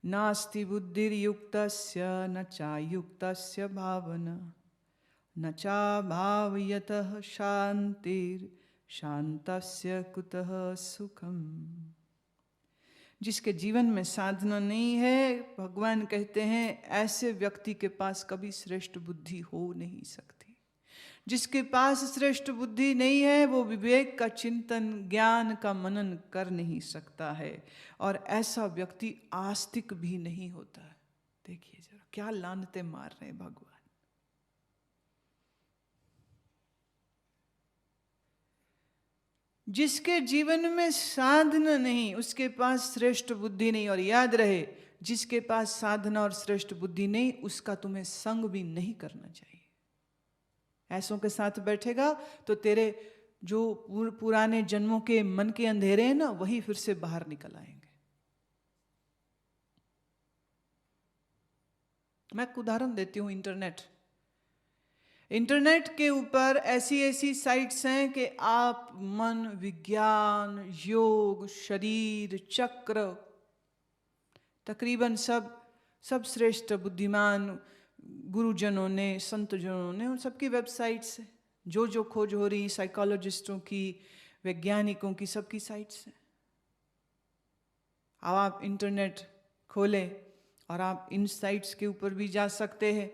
नास्ति बुद्धिर्युक्तस्य न चायुक्तस्य भावना न चाभावयतः शांतिर् शांतस्य कुतः सुखम। जिसके जीवन में साधना नहीं है, भगवान कहते हैं ऐसे व्यक्ति के पास कभी श्रेष्ठ बुद्धि हो नहीं सकती। जिसके पास श्रेष्ठ बुद्धि नहीं है वो विवेक का चिंतन, ज्ञान का मनन कर नहीं सकता है, और ऐसा व्यक्ति आस्तिक भी नहीं होता है। देखिए जरा क्या लानते मार रहे हैं भगवान। जिसके जीवन में साधना नहीं उसके पास श्रेष्ठ बुद्धि नहीं। और याद रहे, जिसके पास साधना और श्रेष्ठ बुद्धि नहीं उसका तुम्हें संग भी नहीं करना चाहिए। ऐसों के साथ बैठेगा तो तेरे जो पुराने जन्मों के मन के अंधेरे हैं ना, वही फिर से बाहर निकल आएंगे। मैं एक उदाहरण देती हूं। इंटरनेट के ऊपर ऐसी ऐसी साइट्स हैं कि आप मन, विज्ञान, योग, शरीर, चक्र, तकरीबन सब श्रेष्ठ बुद्धिमान गुरुजनों ने, संतजनों ने, उन सबकी वेबसाइट्स है। जो खोज हो रही साइकोलॉजिस्टों की, वैज्ञानिकों की, सबकी साइट्स हैं। अब आप इंटरनेट खोलें और आप इन साइट्स के ऊपर भी जा सकते हैं।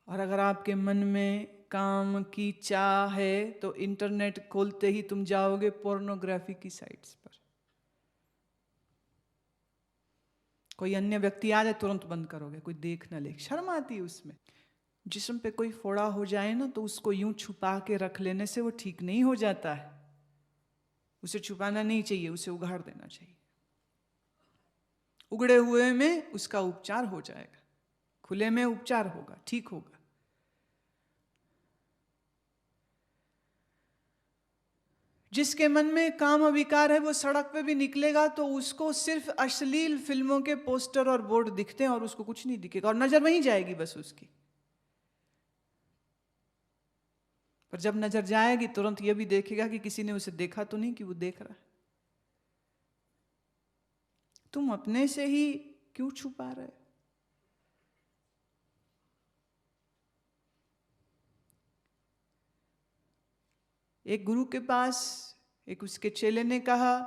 और अगर आपके मन में काम की चाह है तो इंटरनेट खोलते ही तुम जाओगे पोर्नोग्राफी की साइट्स पर। कोई अन्य व्यक्ति आ जाए तुरंत बंद करोगे, कोई देख ना ले। शर्म आती है उसमें। जिस्म पे कोई फोड़ा हो जाए ना तो उसको यूं छुपा के रख लेने से वो ठीक नहीं हो जाता है। उसे छुपाना नहीं चाहिए, उसे उघाड़ देना चाहिए। उगड़े हुए में उसका उपचार हो जाएगा, खुले में उपचार होगा, ठीक होगा। जिसके मन में काम विकार है वो सड़क पे भी निकलेगा तो उसको सिर्फ अश्लील फिल्मों के पोस्टर और बोर्ड दिखते हैं और उसको कुछ नहीं दिखेगा, और नजर वहीं जाएगी बस उसकी। पर जब नजर जाएगी तुरंत ये भी देखेगा कि किसी ने उसे देखा तो नहीं कि वो देख रहा है। तुम अपने से ही क्यों छुपा रहे? एक गुरु के पास एक उसके चेले ने कहा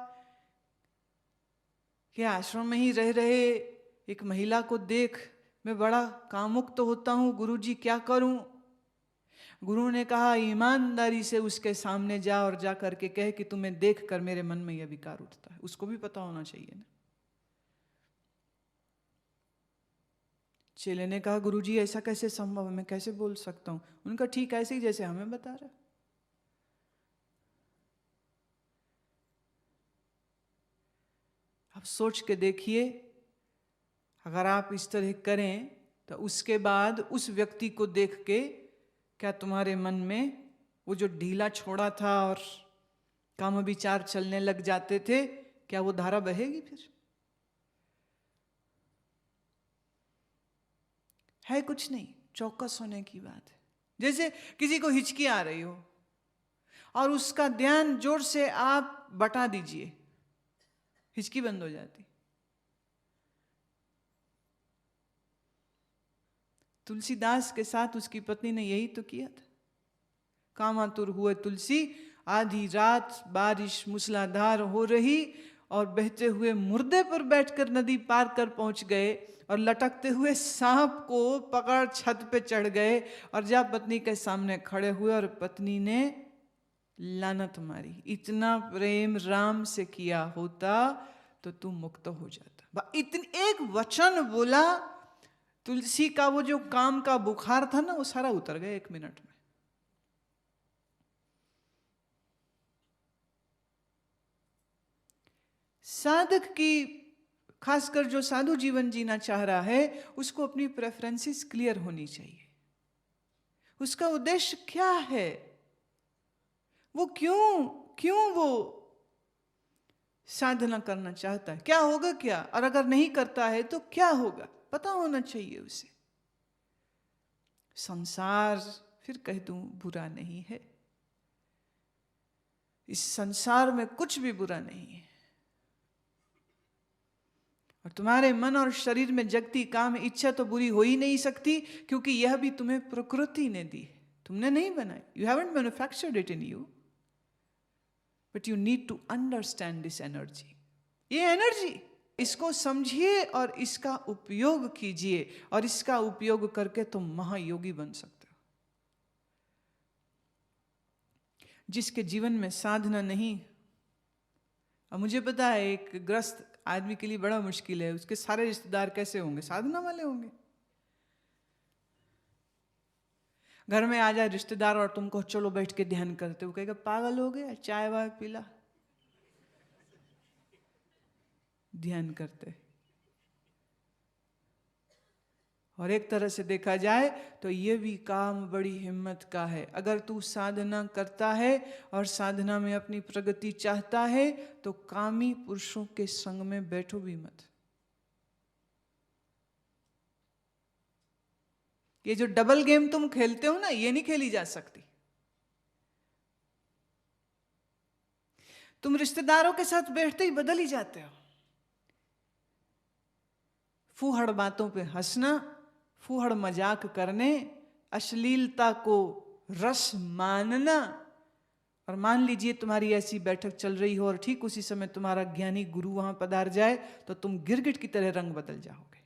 कि आश्रम में ही रह रहे एक महिला को देख मैं बड़ा कामुक होता हूं, गुरुजी क्या करूं? गुरु ने कहा ईमानदारी से उसके सामने जा और जा करके कह कि तुम्हें देखकर मेरे मन में यह विकार उठता है। उसको भी पता होना चाहिए ना। चेले ने कहा गुरुजी ऐसा कैसे संभव है, मैं कैसे बोल सकता हूं? उनका ठीक ऐसे ही जैसे हमें बता रहा। अब सोच के देखिए, अगर आप इस तरह करें तो उसके बाद उस व्यक्ति को देख के क्या तुम्हारे मन में वो जो ढीला छोड़ा था और काम विचार चलने लग जाते थे, क्या वो धारा बहेगी? फिर है कुछ नहीं, चौकस होने की बात है। जैसे किसी को हिचकी आ रही हो और उसका ध्यान जोर से आप बटा दीजिए, हिचकी बंद हो जाती। तुलसीदास के साथ उसकी पत्नी ने यही तो किया था। कामातुर हुए तुलसी, आधी रात बारिश मूसलाधार हो रही और बहते हुए मुर्दे पर बैठकर नदी पार कर पहुंच गए और लटकते हुए सांप को पकड़ छत पे चढ़ गए और जब पत्नी के सामने खड़े हुए और पत्नी ने लानत मारी, इतना प्रेम राम से किया होता तो तू मुक्त हो जाता। इतनी एक वचन बोला, तुलसी का वो जो काम का बुखार था ना वो सारा उतर गया 1 मिनट में। साधक की, खासकर जो साधु जीवन जीना चाह रहा है, उसको अपनी प्रेफरेंसेस क्लियर होनी चाहिए। उसका उद्देश्य क्या है, वो क्यों वो साधना करना चाहता है, क्या होगा क्या, और अगर नहीं करता है तो क्या होगा, पता होना चाहिए उसे। संसार, फिर कह दूं, बुरा नहीं है। इस संसार में कुछ भी बुरा नहीं है। और तुम्हारे मन और शरीर में जगती काम इच्छा तो बुरी हो ही नहीं सकती, क्योंकि यह भी तुम्हें प्रकृति ने दी है, तुमने नहीं बनाई. You haven't manufactured it in you, but you need to understand this energy. ये एनर्जी, इसको समझिए और इसका उपयोग कीजिए, और इसका उपयोग करके तुम महायोगी बन सकते हो. जिसके जीवन में साधना नहीं, और मुझे पता है एक ग्रस्त आदमी के लिए बड़ा मुश्किल है, उसके सारे रिश्तेदार कैसे होंगे? साधना वाले होंगे. घर में आ जाए रिश्तेदार और तुमको चलो बैठ के ध्यान करते, वो कहेगा पागल हो गया, चाय वाय पिला, ध्यान करते. और एक तरह से देखा जाए तो ये भी काम बड़ी हिम्मत का है. अगर तू साधना करता है और साधना में अपनी प्रगति चाहता है तो कामी पुरुषों के संग में बैठो भी मत. ये जो डबल गेम तुम खेलते हो ना, ये नहीं खेली जा सकती. तुम रिश्तेदारों के साथ बैठते ही बदल ही जाते हो. फूहड़ बातों पे हंसना, फूहड़ मजाक करने, अश्लीलता को रस मानना. और मान लीजिए तुम्हारी ऐसी बैठक चल रही हो और ठीक उसी समय तुम्हारा ज्ञानी गुरु वहां पधार जाए तो तुम गिरगिट की तरह रंग बदल जाओगे.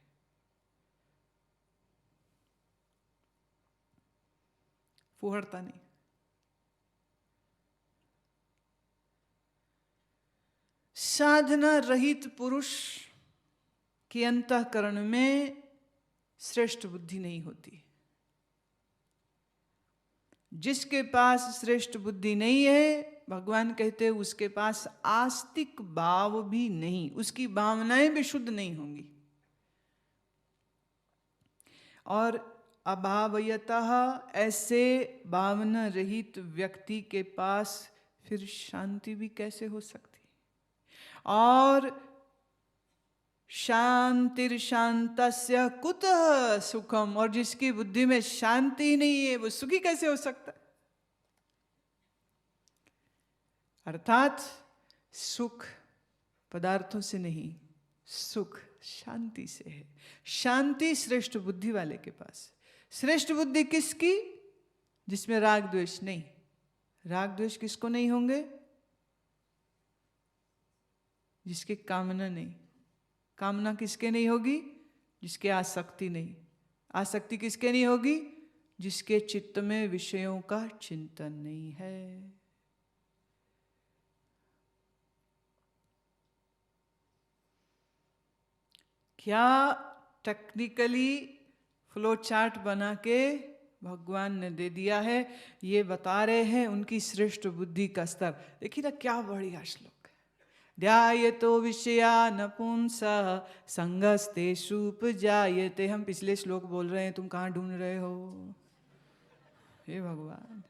फूहड़ता नहीं. साधना रहित पुरुष के अंतःकरण में श्रेष्ठ बुद्धि नहीं होती. जिसके पास श्रेष्ठ बुद्धि नहीं है, भगवान कहते हैं उसके पास आस्तिक भाव भी नहीं, उसकी भावनाएं भी शुद्ध नहीं होंगी. और अभावयतः ऐसे भावना रहित व्यक्ति के पास फिर शांति भी कैसे हो सकती. और शांतिर्शांतस्य कुतः सुखम, और जिसकी बुद्धि में शांति नहीं है वो सुखी कैसे हो सकता. अर्थात सुख पदार्थों से नहीं, सुख शांति से है. शांति श्रेष्ठ बुद्धि वाले के पास. श्रेष्ठ बुद्धि किसकी? जिसमें राग द्वेष नहीं. राग द्वेष किसको नहीं होंगे? जिसकी कामना नहीं. कामना किसके नहीं होगी? जिसके आसक्ति नहीं. आसक्ति किसके नहीं होगी? जिसके चित्त में विषयों का चिंतन नहीं है. क्या टेक्निकली फ्लो चार्ट बना के भगवान ने दे दिया है, ये बता रहे हैं उनकी श्रेष्ठ बुद्धि का स्तर. देखिए ना क्या बढ़िया श्लोक. ध्यायतो विषया नपुंसः संगस्तेषु उपजायते. हम पिछले श्लोक बोल रहे हैं, तुम कहाँ ढूंढ रहे हो? हे भगवान,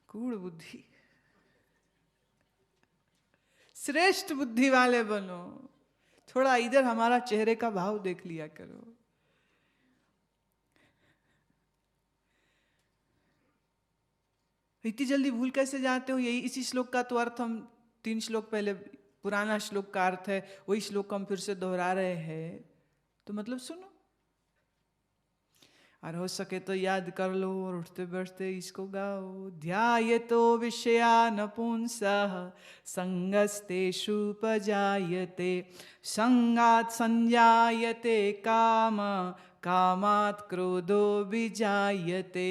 कूड़ बुद्धि. श्रेष्ठ बुद्धि वाले बनो. थोड़ा इधर हमारा चेहरे का भाव देख लिया करो. इतनी जल्दी भूल कैसे जाते हो? यही इसी श्लोक का तो अर्थ हम 3 श्लोक पहले, पुराना श्लोक का अर्थ है, वही श्लोक हम फिर से दोहरा रहे हैं. तो मतलब सुनो, और हो सके तो याद कर लो और उठते बैठते इसको गाओ. ध्यायतो विषया नपुंसः संगस्तेषु उपजायते संगात् संजायते काम कामात् क्रोधो विजायते.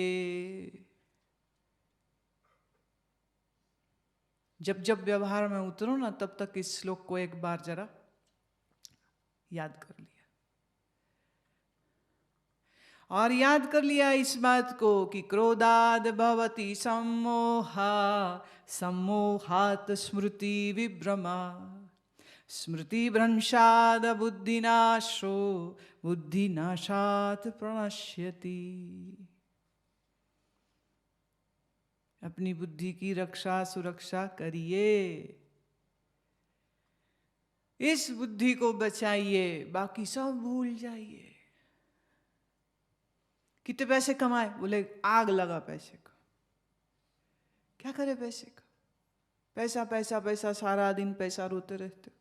जब जब व्यवहार में उतरो ना, तब तक इस श्लोक को एक बार जरा याद कर लिया. और याद कर लिया इस बात को कि क्रोधाद भवति सम्मोहा सम्मोहात् स्मृति विभ्रमा स्मृति भ्रंशाद बुद्धिनाशो बुद्धिनाशात् प्रणश्यति. अपनी बुद्धि की रक्षा सुरक्षा करिए. इस बुद्धि को बचाइए, बाकी सब भूल जाइए. कितने पैसे कमाए? बोले आग लगा पैसे को. क्या करे पैसे का? पैसा पैसा पैसा, सारा दिन पैसा रोते रहते.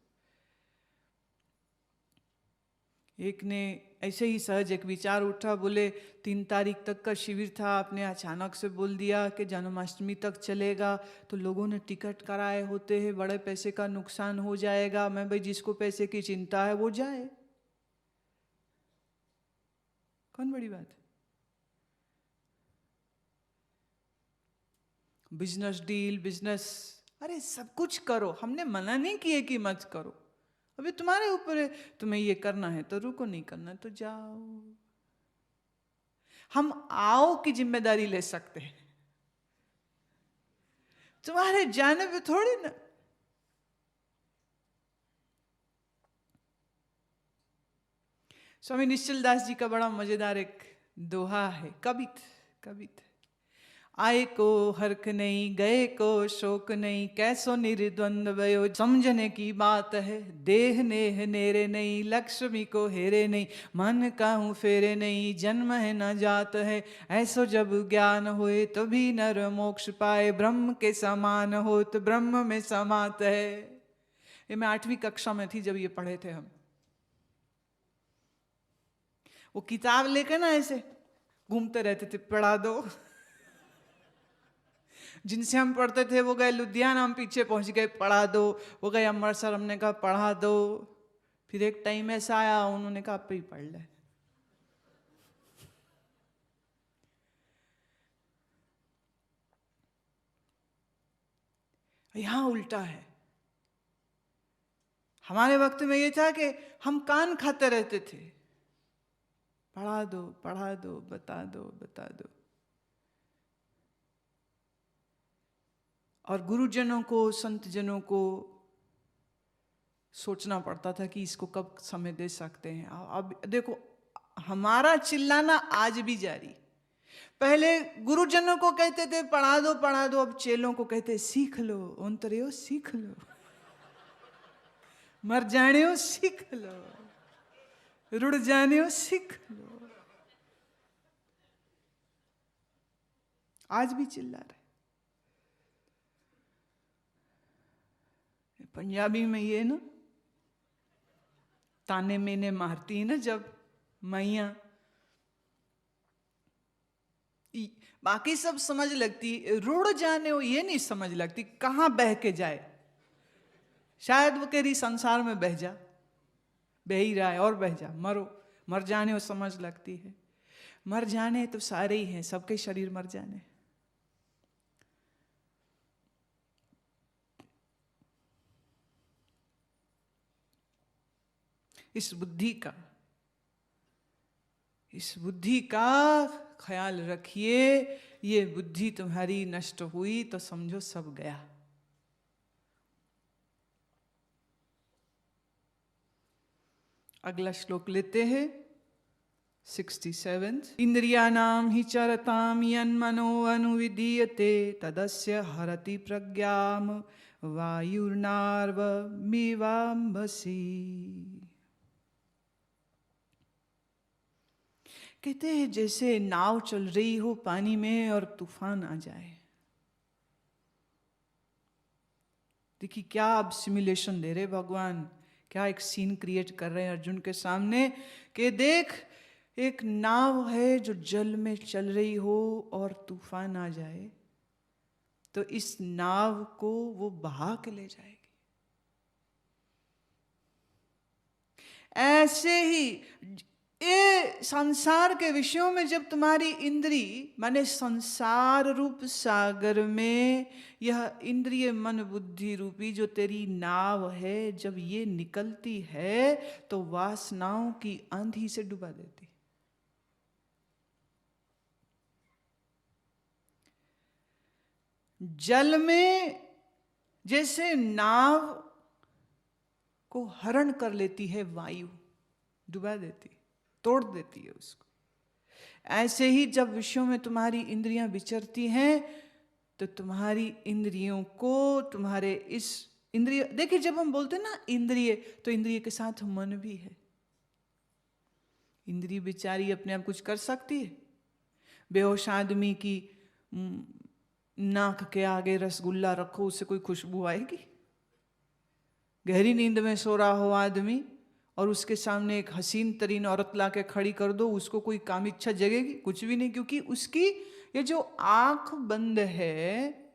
एक ने ऐसे ही सहज एक विचार उठा, बोले 3 तारीख तक का शिविर था, आपने अचानक से बोल दिया कि जन्माष्टमी तक चलेगा, तो लोगों ने टिकट कराए होते हैं, बड़े पैसे का नुकसान हो जाएगा। मैं भाई जिसको पैसे की चिंता है वो जाए, कौन बड़ी बात है। बिजनेस डील, बिजनेस, अरे सब कुछ करो, हमने मना नहीं किए कि मत करो, अभी तुम्हारे ऊपर है, तुम्हें ये करना है तो रुको, नहीं करना तो जाओ। हम आओ की जिम्मेदारी ले सकते हैं, तुम्हारे जाने पे थोड़ी ना। स्वामी निश्चल दास जी का बड़ा मजेदार एक दोहा है, कवित आए को हर्क नहीं, गए को शोक नहीं, कैसो निर्द्वंद भयो, समझने की बात है, देह नेह नेरे नहीं, लक्ष्मी को हेरे नहीं, मन काहू फेरे नहीं, जन्म है न जात है, ऐसो जब ज्ञान होए तभी नर मोक्ष पाए, ब्रह्म के समान हो तो ब्रह्म में समात है। ये मैं 8वीं कक्षा में थी जब ये पढ़े थे हम। वो किताब लेकर ना ऐसे घूमते रहते थे, पढ़ा दो। जिनसे हम पढ़ते थे वो गए लुधियाना, हम पीछे पहुंच गए, पढ़ा दो। वो गए अमृतसर, हमने कहा पढ़ा दो। फिर एक टाइम ऐसा आया, उन्होंने कहा आप ही पढ़ ले। यहां उल्टा है। हमारे वक्त में ये था कि हम कान खाते रहते थे, पढ़ा दो पढ़ा दो, बता दो बता दो। और गुरुजनों को, संतजनों को सोचना पड़ता था कि इसको कब समय दे सकते हैं। अब देखो, हमारा चिल्लाना आज भी जारी। पहले गुरुजनों को कहते थे पढ़ा दो, अब चेलों को कहते सीख लो, ओंतरियो सीख लो, मर जाने हो सीख लो, रुड़ जाने हो सीख लो। आज भी चिल्ला रहे। पंजाबी में ये ना ताने मैंने मारती है ना जब मैया, बाकी सब समझ लगती, रुड़ जाने हो ये नहीं समझ लगती, कहां बह के जाए। शायद वो कह रही संसार में बह जा, बह ही रहा है और बह जा, मरो, मर जाने हो समझ लगती है। मर जाने तो सारे ही हैं, सबके शरीर मर जाने। इस बुद्धि का ख्याल रखिए। ये बुद्धि तुम्हारी नष्ट हुई तो समझो सब गया। अगला श्लोक लेते हैं 67। इंद्रियाणाम हि चरताम यन्मनो अनुविधीयते तदस्य हरति प्रज्ञाम वायुर्नार्व मिवाम्भसी। कहते हैं जैसे नाव चल रही हो पानी में और तूफान आ जाए। देखिए क्या अब सिमुलेशन दे रहे भगवान, क्या एक सीन क्रिएट कर रहे हैं अर्जुन के सामने कि देख एक नाव है जो जल में चल रही हो और तूफान आ जाए तो इस नाव को वो बहा के ले जाएगी। ऐसे ही ये संसार के विषयों में जब तुम्हारी इंद्री माने संसार रूप सागर में यह इंद्रिय मन बुद्धि रूपी जो तेरी नाव है जब ये निकलती है तो वासनाओं की आंधी से डुबा देती। जल में जैसे नाव को हरण कर लेती है वायु, डुबा देती, तोड़ देती है उसको, ऐसे ही जब विषयों में तुम्हारी इंद्रियां विचरती हैं तो तुम्हारी इंद्रियों को तुम्हारे इस इंद्रिय, देखिए जब हम बोलते हैं ना इंद्रिय तो इंद्रिय के साथ मन भी है। इंद्रिय बेचारी अपने आप कुछ कर सकती है? बेहोश आदमी की नाक के आगे रसगुल्ला रखो, उससे कोई खुशबू आएगी? गहरी नींद में सो रहा हो आदमी और उसके सामने एक हसीन तरीन औरत ला के खड़ी कर दो, उसको कोई काम इच्छा जगेगी? कुछ भी नहीं, क्योंकि उसकी ये जो आंख बंद है,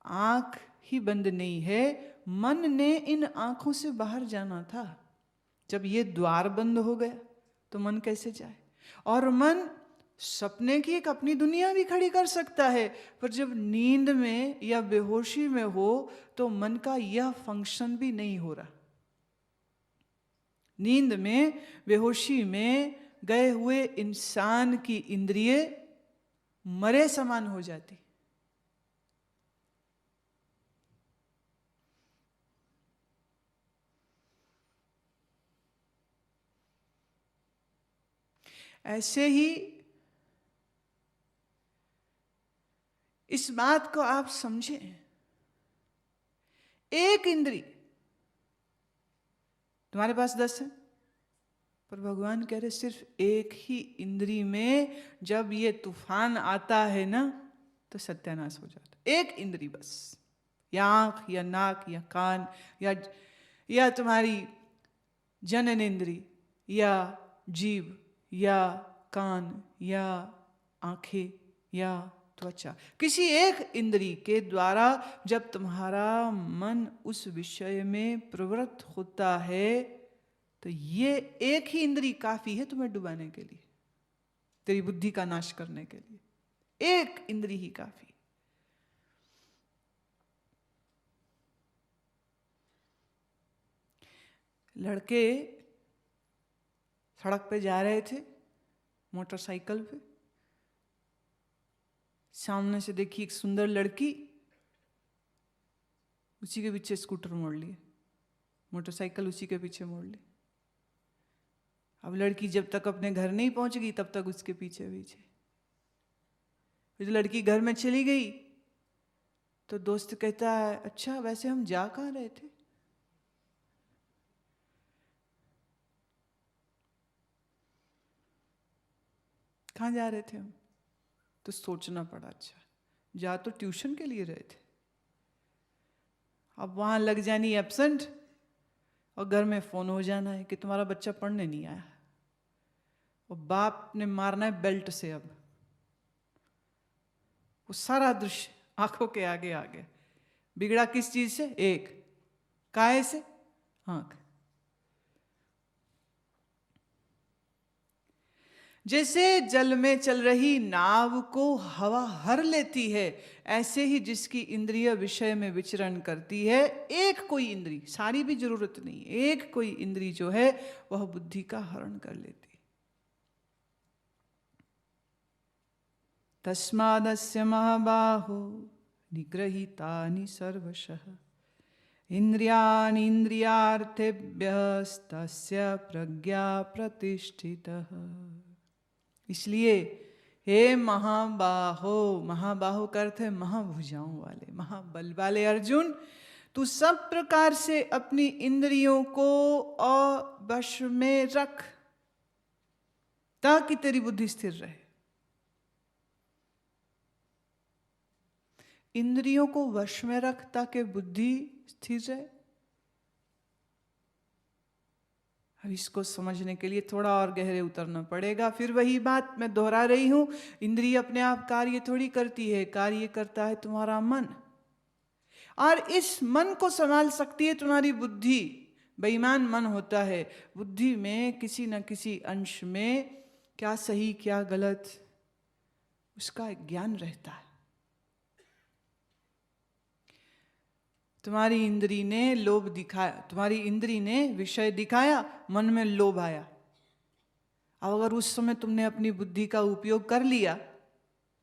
आंख ही बंद नहीं है, मन ने इन आंखों से बाहर जाना था। जब ये द्वार बंद हो गया तो मन कैसे जाए? और मन सपने की एक अपनी दुनिया भी खड़ी कर सकता है, पर जब नींद में या बेहोशी में हो तो मन का यह फंक्शन भी नहीं हो रहा। नींद में, बेहोशी में गए हुए इंसान की इंद्रिय मरे समान हो जाती। ऐसे ही इस बात को आप समझें, एक इंद्री, तुम्हारे पास 10 है, पर भगवान कह रहे सिर्फ एक ही इंद्री में जब ये तूफान आता है ना, तो सत्यानाश हो जाता। एक इंद्री बस, या आंख या नाक या कान या तुम्हारी जनन इंद्री या जीभ या कान या आंखें या त्वचा, किसी एक इंद्री के द्वारा जब तुम्हारा मन उस विषय में प्रवृत्त होता है, तो ये एक ही इंद्री काफी है तुम्हें डुबाने के लिए, तेरी बुद्धि का नाश करने के लिए। एक इंद्री ही काफी। लड़के सड़क पे जा रहे थे मोटरसाइकिल पे, सामने से देखी एक सुंदर लड़की, उसी के पीछे स्कूटर मोड़ लिए, मोटरसाइकिल उसी के पीछे मोड़ ली। अब लड़की जब तक अपने घर नहीं पहुंच गई तब तक उसके पीछे पीछे। फिर लड़की घर में चली गई तो दोस्त कहता है, अच्छा वैसे हम जा कहाँ रहे थे? कहाँ जा रहे थे हम? तो सोचना पड़ा, अच्छा जा तो ट्यूशन के लिए रहे थे, अब वहां लग जानी एब्सेंट और घर में फोन हो जाना है कि तुम्हारा बच्चा पढ़ने नहीं आया, और बाप ने मारना है बेल्ट से। अब वो सारा दृश्य आंखों के आगे आ गया। बिगड़ा किस चीज से? एक, काहे से? आंख। जैसे जल में चल रही नाव को हवा हर लेती है, ऐसे ही जिसकी इंद्रिय विषय में विचरण करती है, एक कोई इंद्री, सारी भी जरूरत नहीं, एक कोई इंद्री जो है वह बुद्धि का हरण कर लेती। तस्मादस्य महाबाहो निगृहीतानि सर्वशः इंद्रियाणि इंद्रियार्थेभ्यस्तस्य प्रज्ञा प्रतिष्ठितः। इसलिए हे महाबाहो, महाबाहो का अर्थ है महाभुजाओं वाले, महाबल वाले अर्जुन, तू सब प्रकार से अपनी इंद्रियों को वश में रख ताकि तेरी बुद्धि स्थिर रहे। इंद्रियों को वश में रख ताकि बुद्धि स्थिर रहे। अब इसको समझने के लिए थोड़ा और गहरे उतरना पड़ेगा। फिर वही बात मैं दोहरा रही हूं, इंद्रिय अपने आप कार्य थोड़ी करती है, कार्य करता है तुम्हारा मन, और इस मन को संभाल सकती है तुम्हारी बुद्धि। बेईमान मन होता है, बुद्धि में किसी न किसी अंश में क्या सही क्या गलत उसका ज्ञान रहता है। तुम्हारी इंद्री ने लोभ दिखाया, तुम्हारी इंद्री ने विषय दिखाया, मन में लोभ आया। अब अगर उस समय तुमने अपनी बुद्धि का उपयोग कर लिया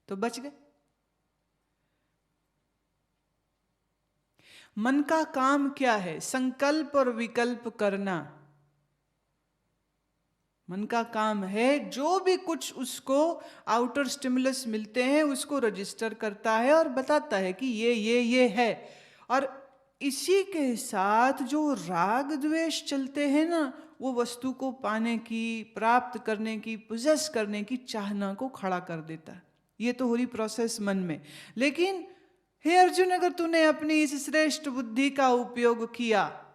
तो बच गए। मन का काम क्या है? संकल्प और विकल्प करना। मन का काम है जो भी कुछ उसको आउटर स्टिमुलस मिलते हैं उसको रजिस्टर करता है और बताता है कि ये है। और इसी के साथ जो राग द्वेष चलते हैं ना, वो वस्तु को पाने की, प्राप्त करने की, पोजेस करने की चाहना को खड़ा कर देता है। ये तो हो रही प्रोसेस मन में। लेकिन हे अर्जुन, अगर तूने अपनी इस श्रेष्ठ बुद्धि का उपयोग किया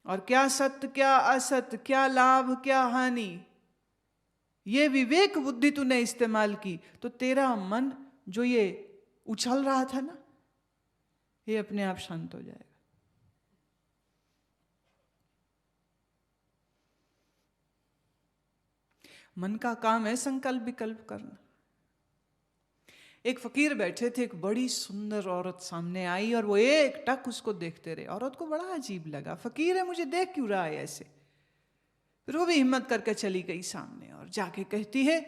और क्या सत्य क्या असत्य, क्या लाभ क्या हानि, ये विवेक बुद्धि तूने इस्तेमाल की तो तेरा मन जो ये उछल रहा था ना, ये अपने आप शांत हो जाएगा। मन का काम है संकल्प विकल्प करना। एक फकीर बैठे थे, एक बड़ी सुंदर औरत सामने आई और वो एक टक उसको देखते रहे। औरत को बड़ा अजीब लगा, फकीर है, मुझे देख क्यों रहा है ऐसे। फिर वो भी हिम्मत करके चली गई सामने और जाके कहती है,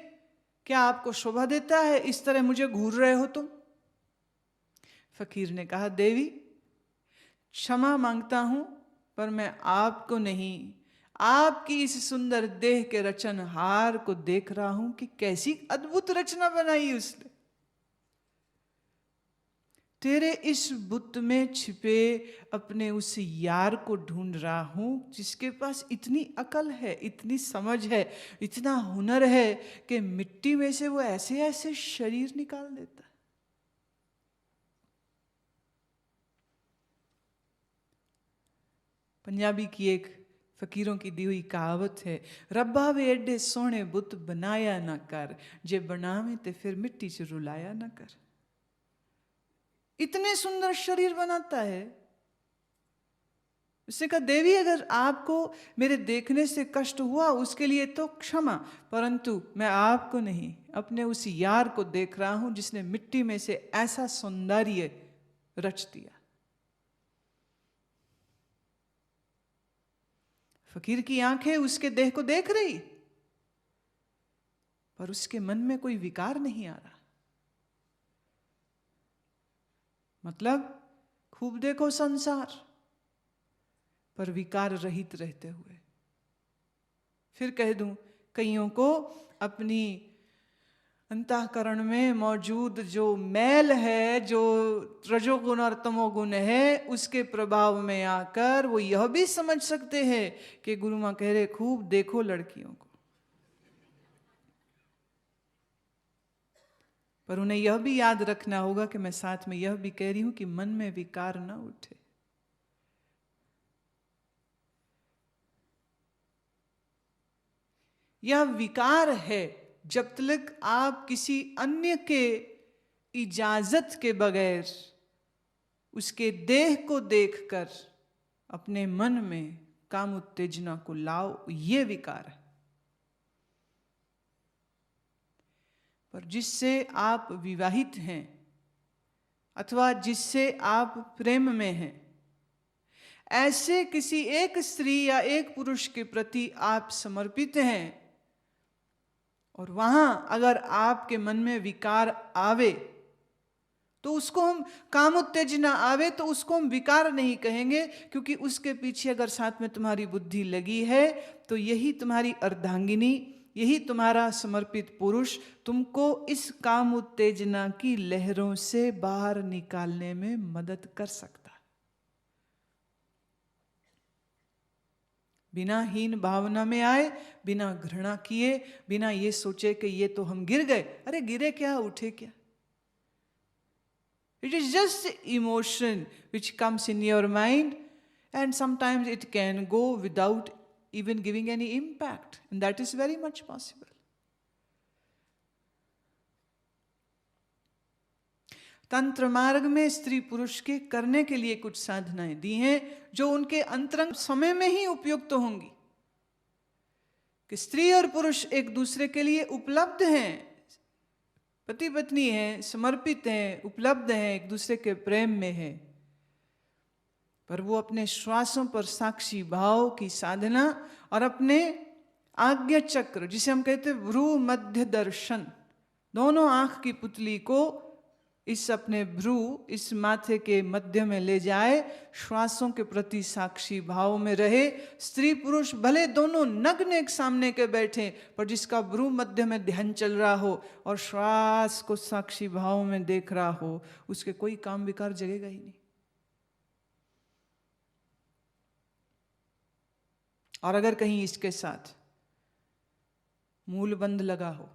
क्या आपको शोभा देता है इस तरह मुझे घूर रहे हो तुम? फकीर ने कहा, देवी क्षमा मांगता हूं, पर मैं आपको नहीं, आपकी इस सुंदर देह के रचनहार को देख रहा हूं कि कैसी अद्भुत रचना बनाई उसने। तेरे इस बुत में छिपे अपने उस यार को ढूंढ रहा हूं जिसके पास इतनी अकल है, इतनी समझ है, इतना हुनर है कि मिट्टी में से वो ऐसे ऐसे शरीर निकाल देता है। पंजाबी की एक फकीरों की दी हुई कहावत है, रब्बा वे एडे सोने बुत बनाया ना कर, जे बनावे ते फिर मिट्टी से रुलाया ना कर। इतने सुंदर शरीर बनाता है। उसने कहा, देवी अगर आपको मेरे देखने से कष्ट हुआ उसके लिए तो क्षमा, परंतु मैं आपको नहीं, अपने उस यार को देख रहा हूं जिसने मिट्टी में से ऐसा सौंदर्य रच दिया। फकीर की आंखें उसके देह को देख रही, पर उसके मन में कोई विकार नहीं आ रहा। मतलब खूब देखो संसार, पर विकार रहित रहते हुए। फिर कह दूं, कईयों को अपनी अंतःकरण में मौजूद जो मैल है, जो रजोगुण और तमोगुण है, उसके प्रभाव में आकर वो यह भी समझ सकते हैं कि गुरु मां कह रहे खूब देखो लड़कियों को, पर उन्हें यह भी याद रखना होगा कि मैं साथ में यह भी कह रही हूं कि मन में विकार न उठे। यह विकार है जब तक आप किसी अन्य के इजाजत के बगैर उसके देह को देखकर अपने मन में काम उत्तेजना को लाओ, ये विकार है। पर जिससे आप विवाहित हैं अथवा जिससे आप प्रेम में हैं, ऐसे किसी एक स्त्री या एक पुरुष के प्रति आप समर्पित हैं, और वहां अगर आपके मन में विकार आवे तो उसको हम काम उत्तेजना आवे तो उसको हम विकार नहीं कहेंगे, क्योंकि उसके पीछे अगर साथ में तुम्हारी बुद्धि लगी है तो यही तुम्हारी अर्धांगिनी, यही तुम्हारा समर्पित पुरुष तुमको इस काम उत्तेजना की लहरों से बाहर निकालने में मदद कर सकता। बिना हीन भावना में आए, बिना घृणा किए, बिना ये सोचे कि ये तो हम गिर गए, अरे गिरे क्या उठे क्या। It is just emotion which comes in your mind, and sometimes it can go without even giving any impact, and that is very much possible. तंत्र मार्ग में स्त्री पुरुष के करने के लिए कुछ साधनाएं दी हैं जो उनके अंतरंग समय में ही उपयुक्त होंगी, कि स्त्री और पुरुष एक दूसरे के लिए उपलब्ध हैं, पति पत्नी हैं, समर्पित हैं, उपलब्ध हैं, एक दूसरे के प्रेम में हैं, पर वो अपने श्वासों पर साक्षी भाव की साधना और अपने आज्ञा चक्र, जिसे हम कहते हैं भ्रू मध्य दर्शन, दोनों आंख की पुतली को इस अपने भ्रू, इस माथे के मध्य में ले जाए, श्वासों के प्रति साक्षी भाव में रहे। स्त्री पुरुष भले दोनों नग्न एक सामने के बैठे, पर जिसका भ्रू मध्य में ध्यान चल रहा हो और श्वास को साक्षी भाव में देख रहा हो, उसके कोई काम विकार जगेगा ही नहीं। और अगर कहीं इसके साथ मूल बंध लगा हो,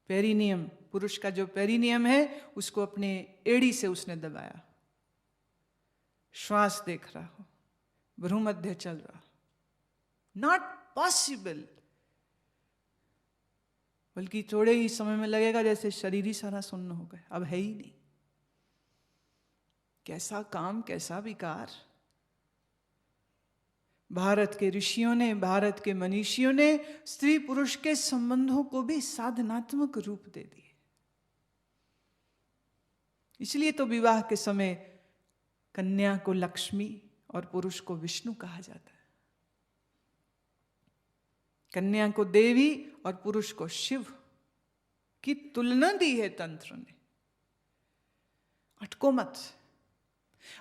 पेरिनियम, पुरुष का जो पेरिनियम है उसको अपने एड़ी से उसने दबाया, श्वास देख रहा हो, भ्रूमध्य चल रहा, नॉट पॉसिबल। बल्कि थोड़े ही समय में लगेगा जैसे शरीर ही सारा सुन्न हो गया, अब है ही नहीं। कैसा काम, कैसा विकार। भारत के ऋषियों ने, भारत के मनीषियों ने स्त्री पुरुष के संबंधों को भी साधनात्मक रूप दे दिए। इसलिए तो विवाह के समय कन्या को लक्ष्मी और पुरुष को विष्णु कहा जाता है। कन्या को देवी और पुरुष को शिव की तुलना दी है तंत्र ने। अटको मत।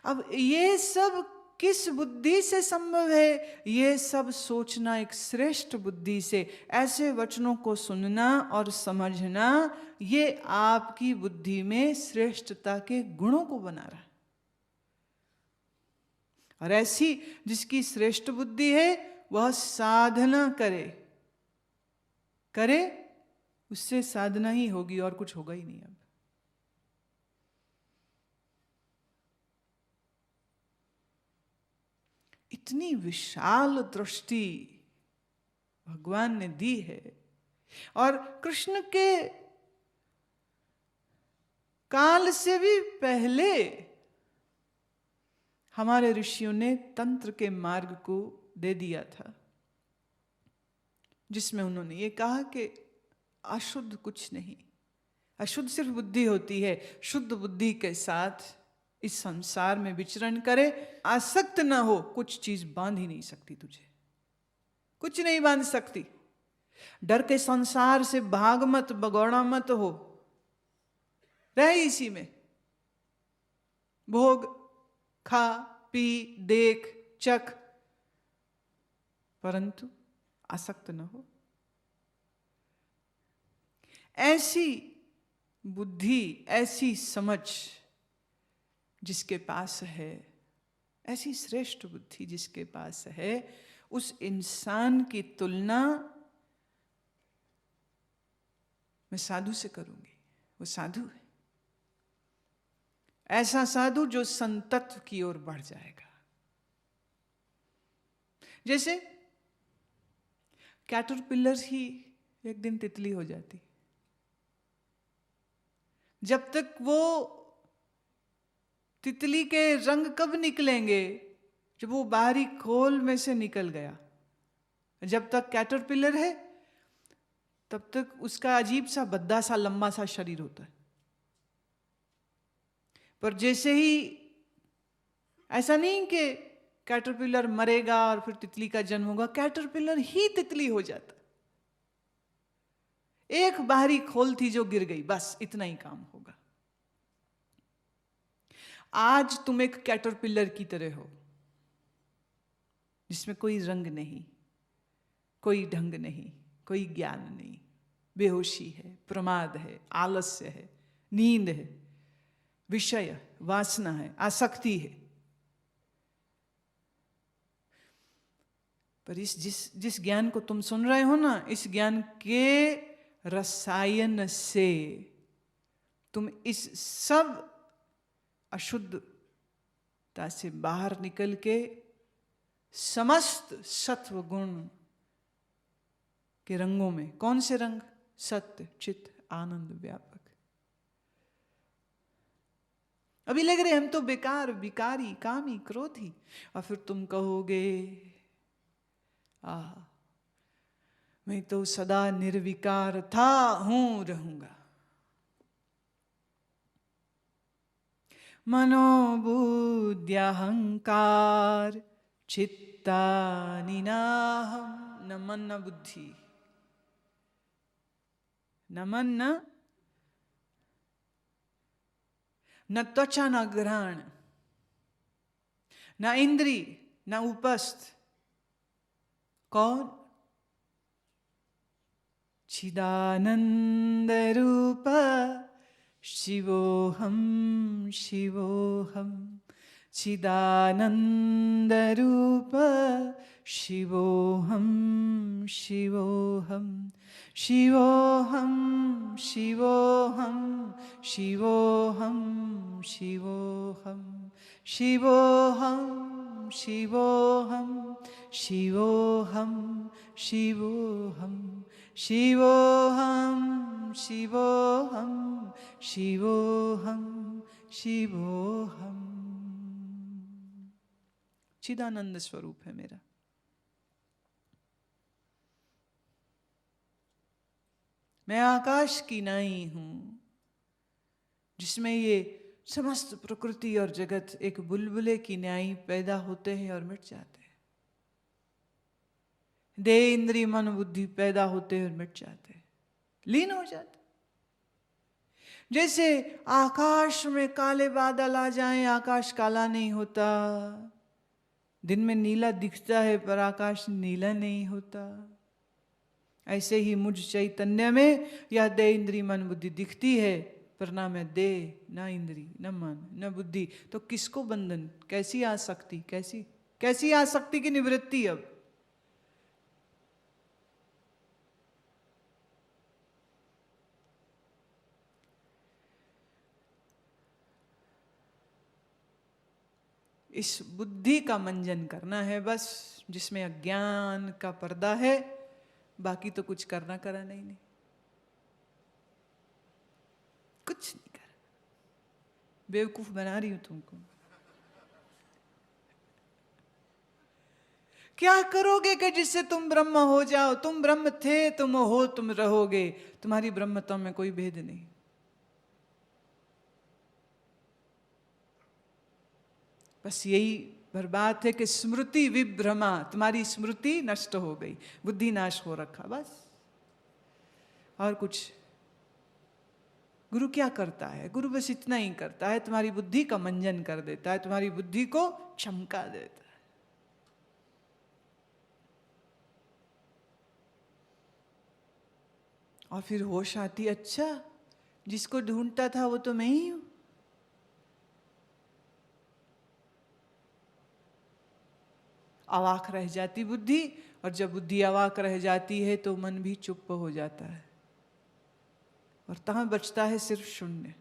अब ये सब किस बुद्धि से संभव है? ये सब सोचना एक श्रेष्ठ बुद्धि से, ऐसे वचनों को सुनना और समझना, ये आपकी बुद्धि में श्रेष्ठता के गुणों को बना रहा है। और ऐसी जिसकी श्रेष्ठ बुद्धि है वह साधना करे, उससे साधना ही होगी और कुछ होगा ही नहीं। अब इतनी विशाल दृष्टि भगवान ने दी है। और कृष्ण के काल से भी पहले हमारे ऋषियों ने तंत्र के मार्ग को दे दिया था, जिसमें उन्होंने ये कहा कि अशुद्ध कुछ नहीं, अशुद्ध सिर्फ बुद्धि होती है। शुद्ध बुद्धि के साथ इस संसार में विचरण करे, आसक्त ना हो। कुछ चीज बांध ही नहीं सकती तुझे, कुछ नहीं बांध सकती। डर के संसार से भाग मत, भगोड़ा मत हो, रह इसी में। भोग, खा, पी, देख, चख, परंतु आसक्त न हो। ऐसी बुद्धि, ऐसी समझ जिसके पास है, ऐसी श्रेष्ठ बुद्धि जिसके पास है, उस इंसान की तुलना मैं साधु से करूंगी। वो साधु है, ऐसा साधु जो संतत्व की ओर बढ़ जाएगा। जैसे कैटरपिलर ही एक दिन तितली हो जाती। जब तक वो तितली के रंग कब निकलेंगे? जब वो बाहरी खोल में से निकल गया। जब तक कैटरपिलर है तब तक उसका अजीब सा भद्दा सा लंबा सा शरीर होता है। पर जैसे ही, ऐसा नहीं कि कैटरपिलर मरेगा और फिर तितली का जन्म होगा, कैटरपिलर ही तितली हो जाता। एक बाहरी खोल थी जो गिर गई, बस इतना ही काम होगा। आज तुम एक कैटरपिलर की तरह हो, जिसमें कोई रंग नहीं, कोई ढंग नहीं, कोई ज्ञान नहीं, बेहोशी है, प्रमाद है, आलस्य है, नींद है, विषय, वासना है, आसक्ति है। पर इस जिस ज्ञान को तुम सुन रहे हो ना, इस ज्ञान के रसायन से तुम इस सब अशुद्धता से बाहर निकल के समस्त सत्व गुण के रंगों में, कौन से रंग? सत्य, चित्त, आनंद, व्यापक। अभी लग रहे हम तो बेकार, विकारी, कामी, क्रोधी, और फिर तुम कहोगे मैं तो सदा निर्विकार था, हूं, रहूंगा। मनोबुद्ध्यहंकार चित्तानि नाहं। न मन न बुद्धि, न मन न त्वचा न ग्रहण, न इंद्री न उपस्थ। कौन? चिदानंद रूप शिवोहम शिवोहम। चिदानंद रूप शिवोहम शिवोहम। शिवोहम शिवोहम शिवोहम शिवोहम। शिवोऽहं शिवोऽहं शिवोऽहं शिवोऽहं शिवोऽहं शिवोऽहं शिवोऽहं शिवोऽहं। चिदानंद स्वरूप है मेरा। मैं आकाश की नाई हूं जिसमें ये समस्त प्रकृति और जगत एक बुलबुले की न्याय पैदा होते हैं और मिट जाते हैं। देह इंद्रिय मन बुद्धि पैदा होते हैं और मिट जाते हैं, लीन हो जाते। जैसे आकाश में काले बादल आ जाएं, आकाश काला नहीं होता। दिन में नीला दिखता है पर आकाश नीला नहीं होता। ऐसे ही मुझ चैतन्य में यह देह इंद्रिय मन बुद्धि दिखती है पर ना मैं देह, ना इंद्री, न मन, न बुद्धि, तो किसको बंधन, कैसी आसक्ति, कैसी आसक्ति की निवृत्ति। अब इस बुद्धि का मंजन करना है बस, जिसमें अज्ञान का पर्दा है। बाकी तो कुछ करना कराना ही नहीं, कुछ नहीं करना। बेवकूफ बना रही हूं तुमको। क्या करोगे कि जिससे तुम ब्रह्म हो जाओ? तुम ब्रह्म थे, तुम हो, तुम रहोगे। तुम्हारी ब्रह्मता में कोई भेद नहीं। बस यही बर्बाद है कि स्मृति विभ्रमा, तुम्हारी स्मृति नष्ट हो गई, बुद्धि नाश हो रखा बस। और कुछ गुरु क्या करता है? गुरु बस इतना ही करता है, तुम्हारी बुद्धि का मंजन कर देता है, तुम्हारी बुद्धि को चमका देता है। और फिर होश आती, अच्छा जिसको ढूंढता था वो तो मैं ही हूं। अवाक रह जाती बुद्धि, और जब बुद्धि अवाक रह जाती है तो मन भी चुप हो जाता है, और तहां बचता है सिर्फ शून्य।